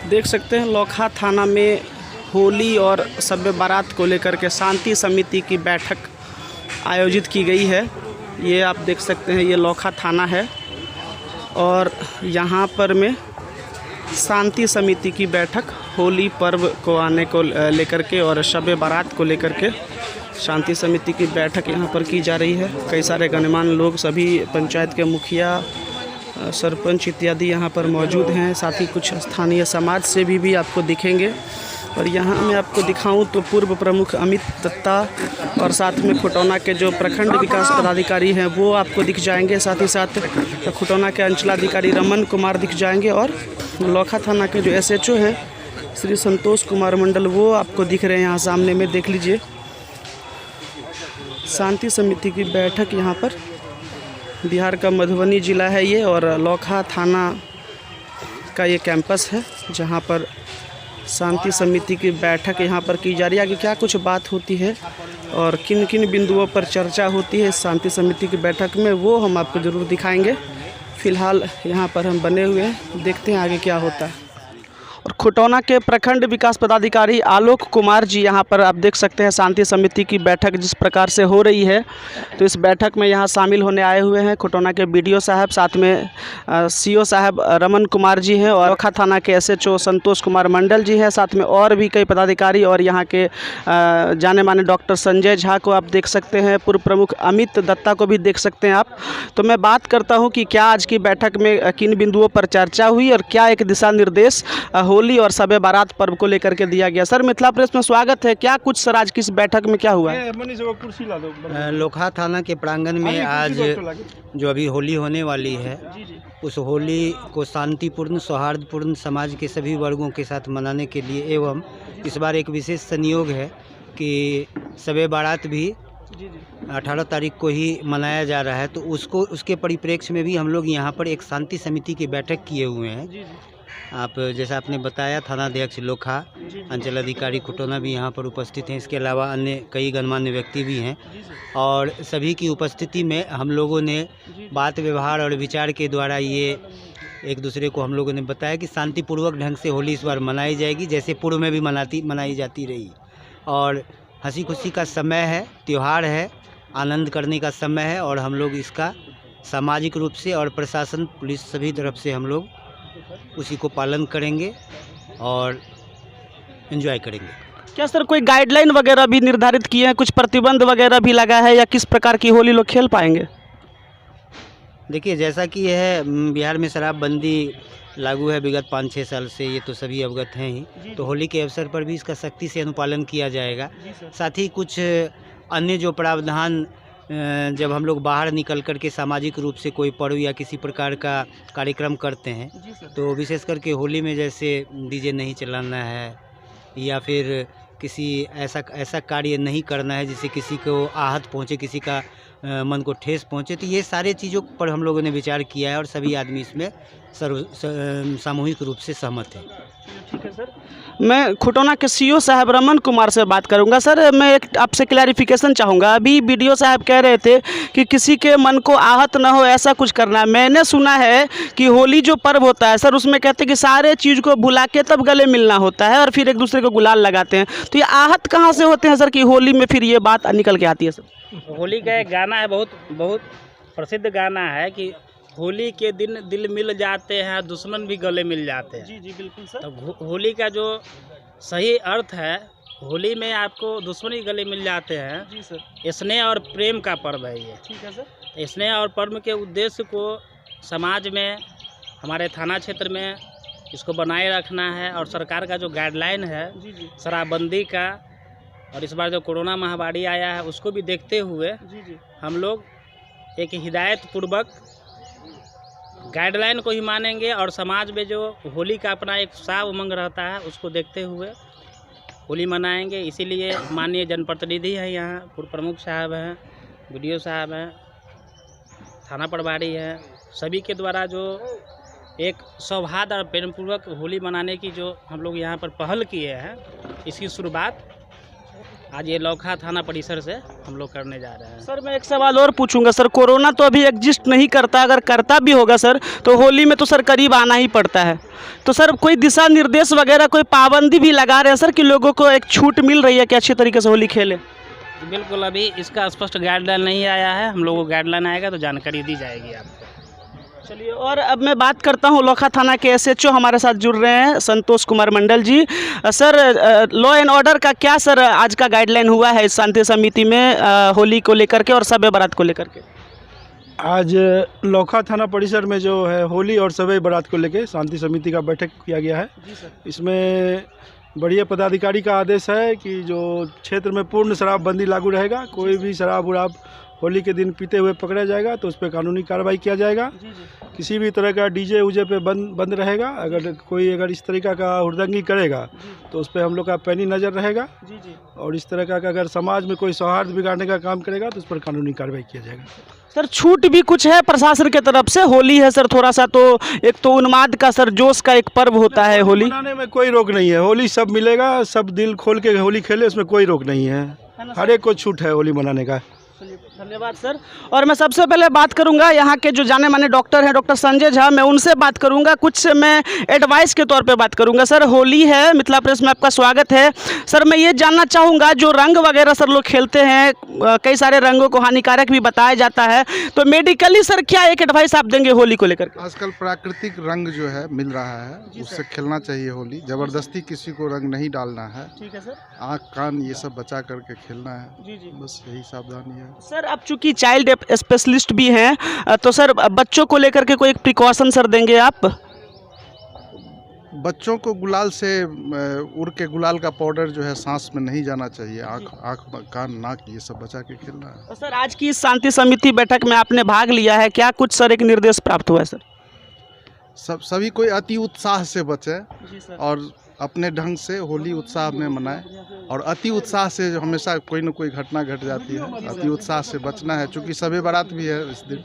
देख सकते हैं लोखा थाना में होली और शब बारात को लेकर के शांति समिति की बैठक आयोजित की गई है। ये आप देख सकते हैं, ये लोखा थाना है और यहाँ पर में शांति समिति की बैठक होली पर्व को आने को लेकर के और शब बारात को लेकर के शांति समिति की बैठक यहाँ पर की जा रही है। कई सारे गणमान्य लोग, सभी पंचायत के मुखिया, सरपंच इत्यादि यहाँ पर मौजूद हैं। साथ ही कुछ स्थानीय समाज से भी आपको दिखेंगे। और यहाँ मैं आपको दिखाऊं तो पूर्व प्रमुख अमित दत्ता और साथ में खुटौना के जो प्रखंड विकास पदाधिकारी हैं वो आपको दिख जाएंगे। साथ ही साथ खुटौना के अंचलाधिकारी रमन कुमार दिख जाएंगे और लोखा थाना के जो SHO हैं श्री संतोष कुमार मंडल वो आपको दिख रहे हैं यहाँ सामने में। देख लीजिए, शांति समिति की बैठक यहाँ पर, बिहार का मधुबनी ज़िला है ये और लोखा थाना का ये कैंपस है जहाँ पर शांति समिति की बैठक यहाँ पर की जा रही है। आगे क्या कुछ बात होती है और किन किन बिंदुओं पर चर्चा होती है शांति समिति की बैठक में, वो हम आपको ज़रूर दिखाएंगे। फ़िलहाल यहाँ पर हम बने हुए हैं, देखते हैं आगे क्या होता है। और खुटौना के प्रखंड विकास पदाधिकारी आलोक कुमार जी यहाँ पर आप देख सकते हैं शांति समिति की बैठक जिस प्रकार से हो रही है, तो इस बैठक में यहाँ शामिल होने आए हुए हैं खुटौना के BDO साहब, साथ में CO साहब रमन कुमार जी हैं और लोखा थाना के SHO संतोष कुमार मंडल जी हैं। साथ में और भी कई पदाधिकारी और यहाँ के जाने माने डॉक्टर संजय झा को आप देख सकते हैं, पूर्व प्रमुख अमित दत्ता को भी देख सकते हैं आप। तो मैं बात करता हूँ कि क्या आज की बैठक में किन बिंदुओं पर चर्चा हुई और क्या एक दिशा निर्देश होली और शब बारात पर्व को लेकर के दिया गया। सर, मिथिला प्रेस में स्वागत है। क्या कुछ सर आज की इस बैठक में क्या हुआ है? लोखा थाना के प्रांगण में आज जो अभी होली होने वाली है, उस होली को शांतिपूर्ण सौहार्दपूर्ण समाज के सभी वर्गों के साथ मनाने के लिए एवं इस बार एक विशेष संयोग है कि शब बारात भी 18 तारीख को ही मनाया जा रहा है। तो उसके परिप्रेक्ष्य में भी हम लोग यहाँ पर एक शांति समिति की बैठक किए हुए हैं। आप जैसा आपने बताया, थानाध्यक्ष लोखा, अंचल अधिकारी खुटौना भी यहाँ पर उपस्थित हैं। इसके अलावा अन्य कई गणमान्य व्यक्ति भी हैं और सभी की उपस्थिति में हम लोगों ने बात व्यवहार और विचार के द्वारा ये एक दूसरे को हम लोगों ने बताया कि शांतिपूर्वक ढंग से होली इस बार मनाई जाएगी, जैसे पूर्व में भी मनाई जाती रही। और हंसी खुशी का समय है, त्यौहार है, आनंद करने का समय है और हम लोग इसका सामाजिक रूप से और प्रशासन, पुलिस सभी तरफ से हम लोग उसी को पालन करेंगे और एंजॉय करेंगे। क्या सर कोई गाइडलाइन वगैरह भी निर्धारित किए हैं, कुछ प्रतिबंध वगैरह भी लगा है या किस प्रकार की होली लोग खेल पाएंगे? देखिए, जैसा कि यह बिहार में शराबबंदी लागू है विगत 5-6 साल से, ये तो सभी अवगत हैं ही। तो होली के अवसर पर भी इसका सख्ती से अनुपालन किया जाएगा। साथ ही कुछ अन्य जो प्रावधान, जब हम लोग बाहर निकल कर के सामाजिक रूप से कोई पर्व या किसी प्रकार का कार्यक्रम करते हैं, तो विशेष करके होली में जैसे DJ नहीं चलाना है या फिर किसी ऐसा कार्य नहीं करना है जिससे किसी को आहत पहुंचे, किसी का मन को ठेस पहुंचे। तो ये सारे चीज़ों पर हम लोगों ने विचार किया है और सभी आदमी इसमें सामूहिक रूप से सहमत है। ठीक है सर, मैं खुटौना के CO साहब रमन कुमार से बात करूंगा। सर, मैं एक आपसे क्लैरिफिकेशन चाहूँगा। अभी BDO साहब कह रहे थे कि किसी के मन को आहत ना हो ऐसा कुछ करना है। मैंने सुना है कि होली जो पर्व होता है सर, उसमें कहते हैं कि सारे चीज़ को भुला के तब गले मिलना होता है और फिर एक दूसरे को गुलाल लगाते हैं। तो ये आहत कहाँ से होते हैं सर कि होली में फिर ये बात निकल के आती है? सर, होली का एक गाना है, बहुत प्रसिद्ध गाना है कि होली के दिन दिल मिल जाते हैं, दुश्मन भी गले मिल जाते हैं। जी बिल्कुल सर। तो होली का जो सही अर्थ है, होली में आपको दुश्मन ही गले मिल जाते हैं। जी सर। स्नेह और प्रेम का पर्व है ये। ठीक है सर। स्नेह और प्रेम के उद्देश्य को समाज में, हमारे थाना क्षेत्र में इसको बनाए रखना है। और सरकार का जो गाइडलाइन है शराबबंदी का, और इस बार जो कोरोना महामारी आया है उसको भी देखते हुए हम लोग एक हिदायत पूर्वक गाइडलाइन को ही मानेंगे और समाज में जो होली का अपना एक उत्साह उमंग रहता है उसको देखते हुए होली मनाएंगे। इसीलिए माननीय जनप्रतिनिधि हैं, यहाँ पूर्व प्रमुख साहब हैं, BDO साहब हैं, थाना प्रभारी हैं, सभी के द्वारा जो एक सौहार्द और प्रेमपूर्वक होली मनाने की जो हम लोग यहाँ पर पहल किए हैं, इसकी शुरुआत आज ये लौखा थाना परिसर से हम लोग करने जा रहे हैं। सर मैं एक सवाल और पूछूंगा सर, कोरोना तो अभी एग्जिस्ट नहीं करता, अगर करता भी होगा सर तो होली में तो सर करीब आना ही पड़ता है, तो सर कोई दिशा निर्देश वगैरह कोई पाबंदी भी लगा रहे हैं सर कि लोगों को एक छूट मिल रही है कि अच्छी तरीके से होली खेलें? बिल्कुल, अभी इसका स्पष्ट गाइडलाइन नहीं आया है, हम लोगों को गाइडलाइन आएगा तो जानकारी दी जाएगी आपको। चलिए, और अब मैं बात करता हूँ लोखा थाना के SHO हमारे साथ जुड़ रहे हैं संतोष कुमार मंडल जी। सर लॉ एंड ऑर्डर का क्या सर आज का गाइडलाइन हुआ है इस शांति समिति में होली को लेकर के और शब बारात को लेकर के? आज लौखा थाना परिसर में जो है होली और शब बारात को लेकर शांति समिति का बैठक किया गया है। इसमें बढ़िया पदाधिकारी का आदेश है कि जो क्षेत्र में पूर्ण शराबबंदी लागू रहेगा, कोई भी शराब उराब होली के दिन पीते हुए पकड़ा जाएगा तो उस पर कानूनी कार्रवाई किया जाएगा। किसी भी तरह का डीजे उजे पे बंद रहेगा, अगर इस तरीक़ा का हुड़दंगी करेगा तो उस पर हम लोग का पैनी नज़र रहेगा। और इस तरह का अगर समाज में कोई सौहार्द बिगाड़ने का काम करेगा तो उस पर कानूनी कार्रवाई किया जाएगा। सर छूट भी कुछ है प्रशासन की तरफ से? होली है सर, थोड़ा सा तो एक तो उन्माद का सर जोश का एक पर्व होता है, होली मनाने में कोई रोक नहीं है। होली सब मिलेगा, सब दिल खोल के होली खेले, उसमें कोई रोक नहीं है, हर एक को छूट है होली मनाने का। धन्यवाद सर। और मैं सबसे पहले बात करूंगा यहाँ के जो जाने माने डॉक्टर हैं, डॉक्टर संजय झा, मैं उनसे बात करूंगा, कुछ मैं एडवाइस के तौर पे बात करूंगा। सर होली है, मिथिला प्रेस में आपका स्वागत है। सर मैं ये जानना चाहूँगा जो रंग वगैरह सर लोग खेलते हैं, कई सारे रंगों को हानिकारक भी बताया जाता है, तो मेडिकली सर क्या एक एडवाइस आप देंगे होली को लेकर? आजकल प्राकृतिक रंग जो है मिल रहा है, उससे खेलना चाहिए होली। ज़बरदस्ती किसी को रंग नहीं डालना है। ठीक है सर। आँख कान ये सब बचा करके खेलना है। बस यही सावधानी है सर आप चूँकि चाइल्ड स्पेशलिस्ट भी हैं तो सर बच्चों को लेकर के कोई एक प्रिकॉशन सर देंगे आप? बच्चों को गुलाल से उड़ के गुलाल का पाउडर जो है सांस में नहीं जाना चाहिए। आँख कान नाक ये सब बचा के खेलना है। सर आज की इस शांति समिति बैठक में आपने भाग लिया है, क्या कुछ सर एक निर्देश प्राप्त हुआ है सर? सभी कोई अति उत्साह से बचे और अपने ढंग से होली उत्साह में मनाए। और अति उत्साह से हमेशा कोई न कोई घटना घट जाती है, अति उत्साह से बचना है। चूँकि शब बारात भी है इस दिन,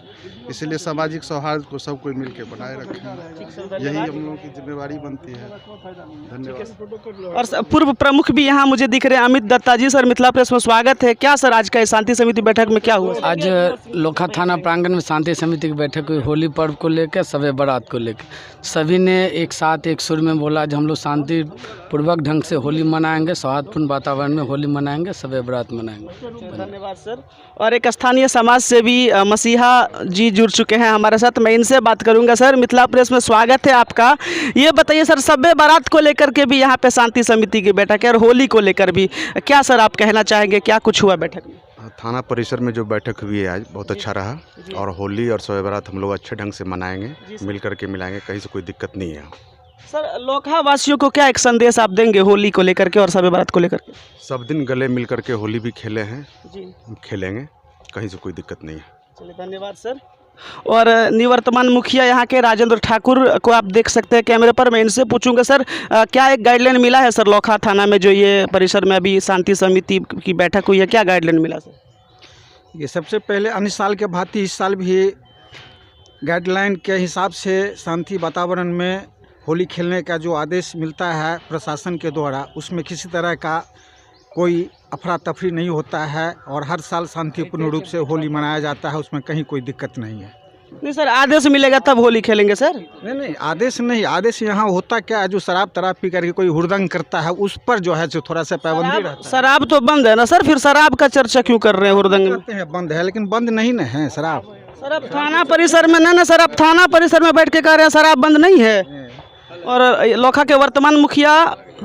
इसीलिए सामाजिक सौहार्द को सब कोई मिलकर बनाए रखें, यही हम लोगों की जिम्मेवारी बनती है। धन्यवाद। और पूर्व प्रमुख भी यहाँ मुझे दिख रहे हैं, अमित दत्ता जी। सर मिथिला प्रेस में स्वागत है। क्या सर आज का शांति समिति बैठक में क्या हुआ? आज लोखा थाना प्रांगण में शांति समिति की बैठक हुई, होली पर्व को लेकर, शब बारात को लेकर। सभी ने एक साथ एक सुर में बोला जो हम लोग शांति पूर्वक ढंग से होली मनाएंगे, सौहार्दपूर्ण वातावरण में होली मनाएंगे, शब बारात मनाएंगे। धन्यवाद सर। और एक स्थानीय समाज से भी मसीहा जी जुड़ चुके हैं हमारे साथ, मैं इनसे बात करूंगा। सर मिथिला प्रेस में स्वागत है आपका। ये बताइए सर, शब बारात को लेकर के भी यहाँ पे शांति समिति की बैठक है और होली को लेकर भी, क्या सर आप कहना चाहेंगे, क्या कुछ हुआ बैठक में? थाना परिसर में जो बैठक हुई है आज बहुत अच्छा रहा और होली और शब बारात हम लोग अच्छे ढंग से मनाएंगे, मिल करके मिलाएंगे, कहीं से कोई दिक्कत नहीं है। सर लोखा वासियों को क्या एक संदेश आप देंगे होली को लेकर के और शब बारात को लेकर के? सब दिन गले मिल करके होली भी खेले हैं, खेलेंगे, कहीं से कोई दिक्कत नहीं है। चलिए धन्यवाद सर। और निवर्तमान मुखिया यहाँ के राजेंद्र ठाकुर को आप देख सकते हैं कैमरे पर, मैं इनसे पूछूंगा सर क्या एक गाइडलाइन मिला है सर लोखा थाना में, जो ये परिसर में अभी शांति समिति की बैठक हुई है, क्या गाइडलाइन मिला सर? ये सबसे पहले अन्य साल के भांति इस साल भी गाइडलाइन के हिसाब से शांति वातावरण में होली खेलने का जो आदेश मिलता है प्रशासन के द्वारा, उसमें किसी तरह का कोई अफरा तफरी नहीं होता है और हर साल शांतिपूर्ण रूप से होली मनाया जाता है, उसमें कहीं कोई दिक्कत नहीं है। नहीं सर, आदेश मिलेगा तब होली खेलेंगे सर? नहीं आदेश नहीं, आदेश यहाँ होता क्या है, जो शराब तराब पी करके कोई हुड़दंग करता है उस पर जो है जो थोड़ा सा पाबंदी रहता है। शराब तो बंद है ना सर, फिर शराब का चर्चा क्यों कर रहे हैं? हुड़दंग करते हैं बंद है, लेकिन बंद नहीं ना है शराब। सर अब थाना परिसर में ना सर, अब थाना परिसर में बैठ के कह रहे हैं शराब बंद नहीं है। और लोखा के वर्तमान मुखिया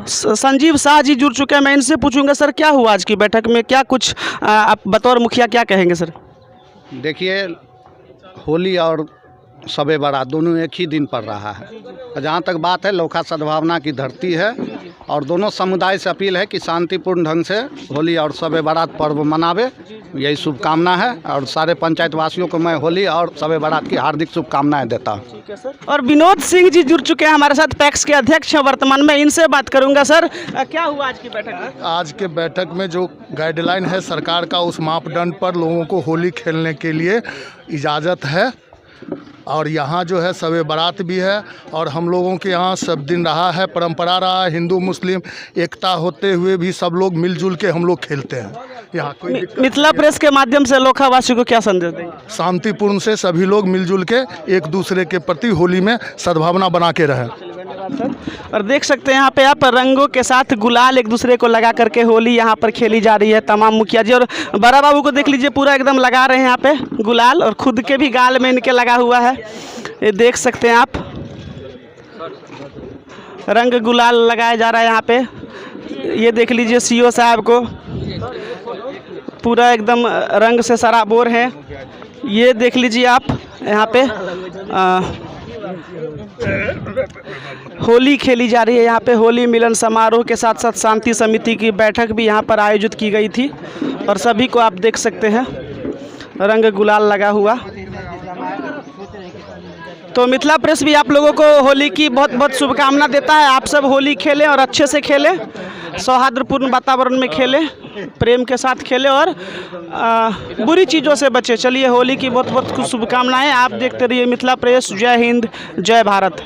संजीव शाह जी जुड़ चुके हैं, मैं इनसे पूछूंगा सर क्या हुआ आज की बैठक में, क्या कुछ आप बतौर मुखिया क्या कहेंगे सर? देखिए होली और शब बारात दोनों एक ही दिन पड़ रहा है। जहाँ तक बात है लोखा सद्भावना की धरती है और दोनों समुदाय से अपील है कि शांतिपूर्ण ढंग से होली और शब बारात पर्व मनावे, यही शुभकामना है। और सारे पंचायत वासियों को मैं होली और शब बारात की हार्दिक शुभकामनाएं देता हूँ। और विनोद सिंह जी जुड़ चुके हैं हमारे साथ, पैक्स के अध्यक्ष हैं वर्तमान में, इनसे बात करूंगा। सर क्या हुआ आज की बैठक में? आज के बैठक में जो गाइडलाइन है सरकार का, उस मापदंड पर लोगों को होली खेलने के लिए इजाज़त है और यहाँ जो है शब बारात भी है और हम लोगों के यहाँ सब दिन रहा है, परंपरा रहा है, हिंदू मुस्लिम एकता होते हुए भी सब लोग मिलजुल के हम लोग खेलते हैं। यहाँ कोई मिथिला प्रेस के माध्यम से लोखा वासी को क्या संदेश देंगे? शांतिपूर्ण से सभी लोग मिलजुल के एक दूसरे के प्रति होली में सद्भावना बना के रहें। और देख सकते हैं यहाँ पे आप रंगों के साथ गुलाल एक दूसरे को लगा करके होली यहाँ पर खेली जा रही है। तमाम मुखिया जी और बड़ा बाबू को देख लीजिए, पूरा एकदम लगा रहे हैं यहाँ पे गुलाल और खुद के भी गाल में इनके लगा हुआ है। ये देख सकते हैं आप, रंग गुलाल लगाया जा रहा है यहाँ पे। ये देख लीजिए सीओ साहब को पूरा एकदम रंग से सराबोर है। ये देख लीजिए आप यहाँ पे होली खेली जा रही है। यहाँ पे होली मिलन समारोह के साथ साथ शांति समिति की बैठक भी यहाँ पर आयोजित की गई थी और सभी को आप देख सकते हैं रंग गुलाल लगा हुआ। तो मिथिला प्रेस भी आप लोगों को होली की बहुत बहुत शुभकामना देता है। आप सब होली खेलें और अच्छे से खेलें, सौहार्दपूर्ण वातावरण में खेलें, प्रेम के साथ खेलें और बुरी चीज़ों से बचें। चलिए, होली की बहुत बहुत शुभकामनाएं। आप देखते रहिए मिथिला प्रेस। जय हिंद, जय भारत।